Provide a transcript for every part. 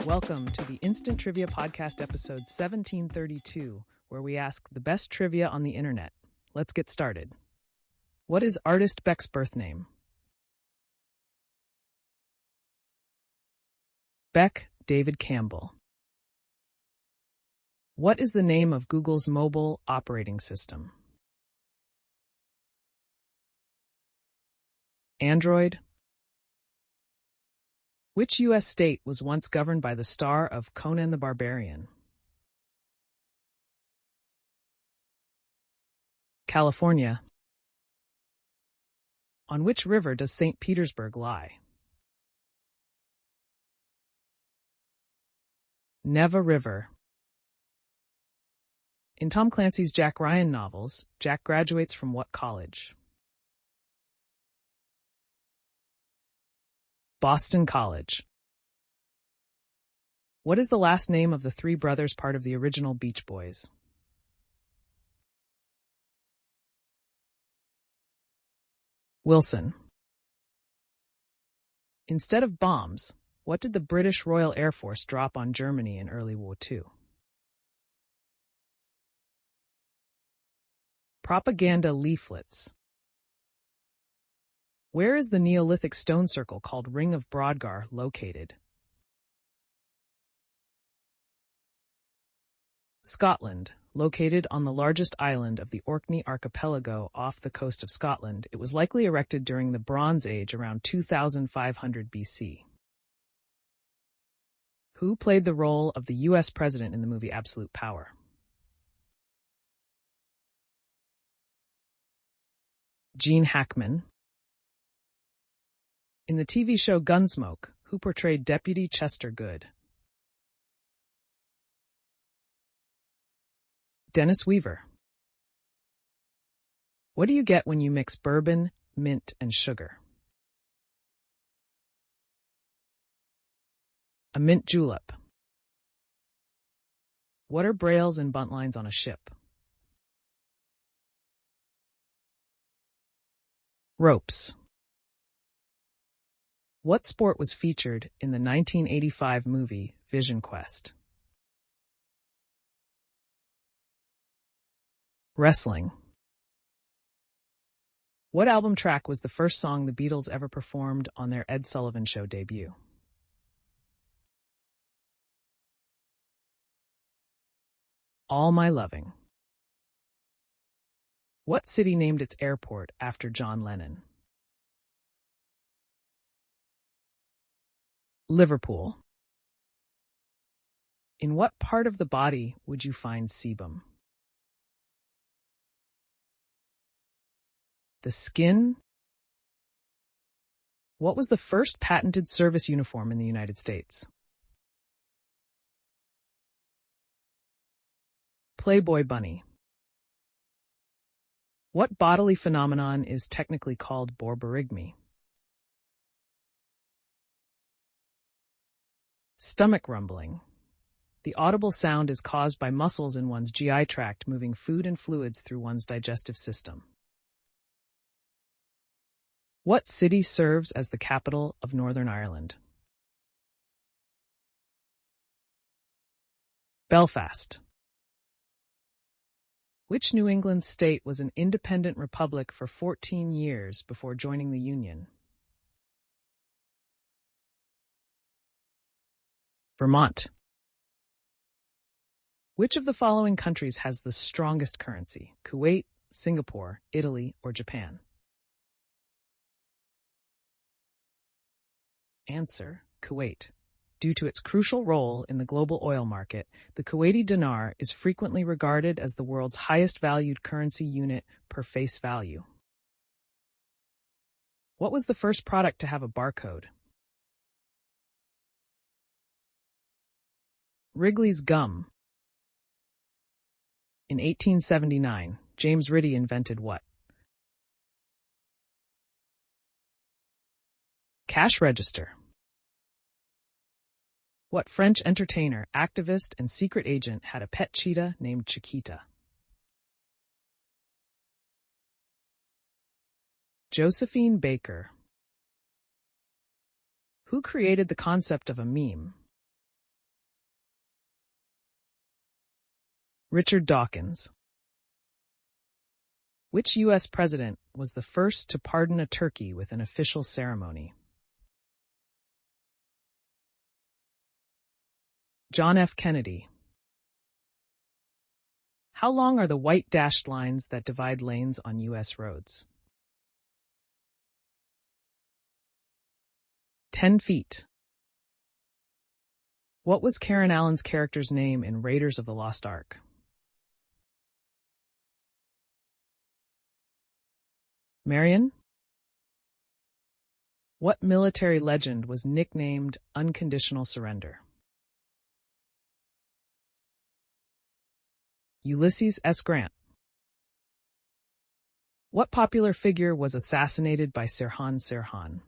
Welcome to the Instant Trivia Podcast episode 1732, where we ask the best trivia on the internet. Let's get started. What is artist Beck's birth name? Beck David Campbell. What is the name of Google's mobile operating system? Android. Which U.S. state was once governed by the star of Conan the Barbarian? California. On which river does St. Petersburg lie? Neva River. In Tom Clancy's Jack Ryan novels, Jack graduates from what college? Boston College. What is the last name of the three brothers part of the original Beach Boys? Wilson. Instead of bombs, what did the British Royal Air Force drop on Germany in early World War II? Propaganda leaflets. Where is the Neolithic stone circle called Ring of Brodgar located? Scotland. Located on the largest island of the Orkney Archipelago off the coast of Scotland, it was likely erected during the Bronze Age around 2500 BC. Who played the role of the U.S. President in the movie Absolute Power? Gene Hackman. In the TV show Gunsmoke, who portrayed Deputy Chester Good? Dennis Weaver. What do you get when you mix bourbon, mint, and sugar? A mint julep. What are brails and buntlines on a ship? Ropes. What sport was featured in the 1985 movie Vision Quest? Wrestling. What album track was the first song the Beatles ever performed on their Ed Sullivan Show debut? All My Loving. What city named its airport after John Lennon? Liverpool. In what part of the body would you find sebum? The skin. What was the first patented service uniform in the United States? Playboy bunny. What bodily phenomenon is technically called borborygmi? Stomach rumbling. The audible sound is caused by muscles in one's GI tract moving food and fluids through one's digestive system. What city serves as the capital of Northern Ireland? Belfast. Which New England state was an independent republic for 14 years before joining the Union? Vermont. Which of the following countries has the strongest currency? Kuwait, Singapore, Italy, or Japan? Answer: Kuwait. Due to its crucial role in the global oil market, the Kuwaiti dinar is frequently regarded as the world's highest valued currency unit per face value. What was the first product to have a barcode? Wrigley's gum. In 1879, James Ritty invented what? Cash register. What French entertainer, activist, and secret agent had a pet cheetah named Chiquita? Josephine Baker. Who created the concept of a meme? Richard Dawkins. Which U.S. president was the first to pardon a turkey with an official ceremony? John F. Kennedy. How long are the white dashed lines that divide lanes on U.S. roads? 10 feet. What was Karen Allen's character's name in Raiders of the Lost Ark? Marion? What military legend was nicknamed Unconditional Surrender? Ulysses S. Grant. What popular figure was assassinated by Sirhan Sirhan?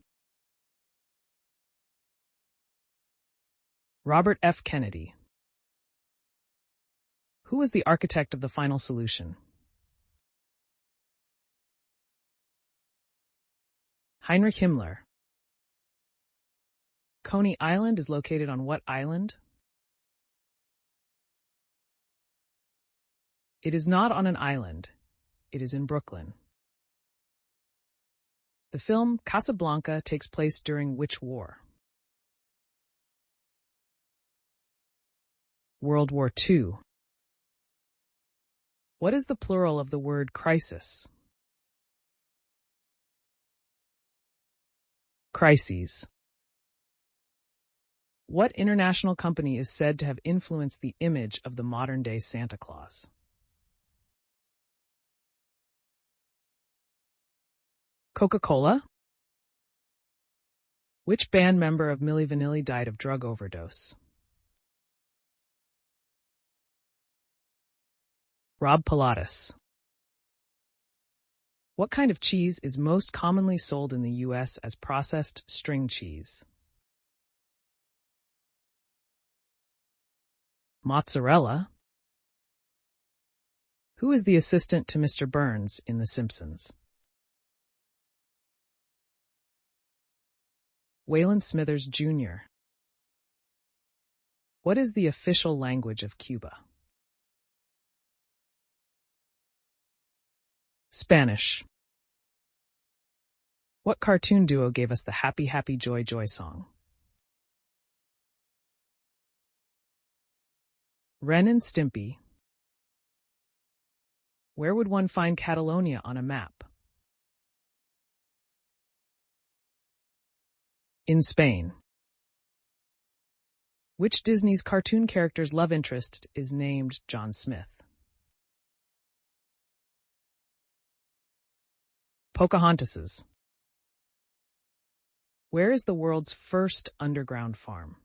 Robert F. Kennedy. Who was the architect of the final solution? Heinrich Himmler. Coney Island is located on what island? It is not on an island. It is in Brooklyn. The film Casablanca takes place during which war? World War II. What is the plural of the word crisis? Crises. What international company is said to have influenced the image of the modern-day Santa Claus? Coca-Cola? Which band member of Milli Vanilli died of drug overdose? Rob Pilatus. What kind of cheese is most commonly sold in the U.S. as processed string cheese? Mozzarella. Who is the assistant to Mr. Burns in The Simpsons? Waylon Smithers, Jr. What is the official language of Cuba? Spanish. What cartoon duo gave us the Happy Happy Joy Joy song? Ren and Stimpy. Where would one find Catalonia on a map? In Spain. Which Disney's cartoon character's love interest is named John Smith? Pocahontas's. Where is the world's first underground farm?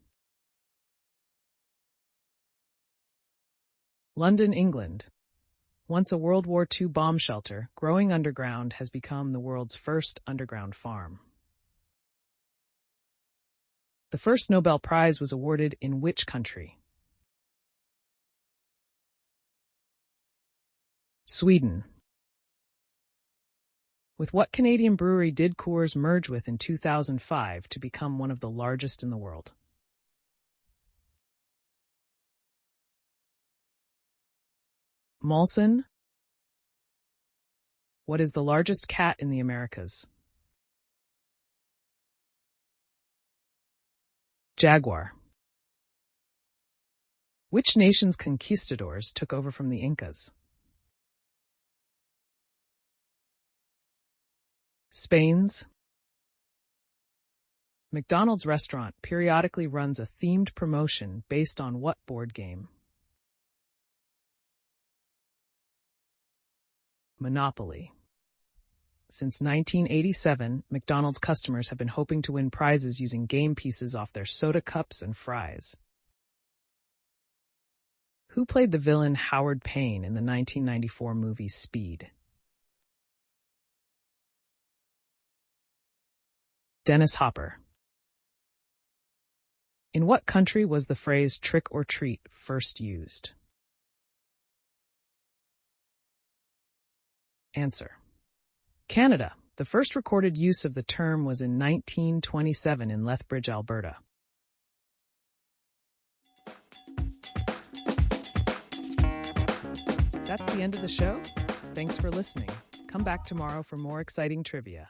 London, England. Once a World War II bomb shelter, growing underground has become the world's first underground farm. The first Nobel Prize was awarded in which country? Sweden. With what Canadian brewery did Coors merge with in 2005 to become one of the largest in the world? Molson. What is the largest cat in the Americas? Jaguar. Which nation's conquistadors took over from the Incas? Spain's. McDonald's restaurant periodically runs a themed promotion based on what board game? Monopoly. Since 1987, McDonald's customers have been hoping to win prizes using game pieces off their soda cups and fries. Who played the villain Howard Payne in the 1994 movie Speed? Dennis Hopper. In what country was the phrase trick or treat first used? Answer. Canada. The first recorded use of the term was in 1927 in Lethbridge, Alberta. That's the end of the show. Thanks for listening. Come back tomorrow for more exciting trivia.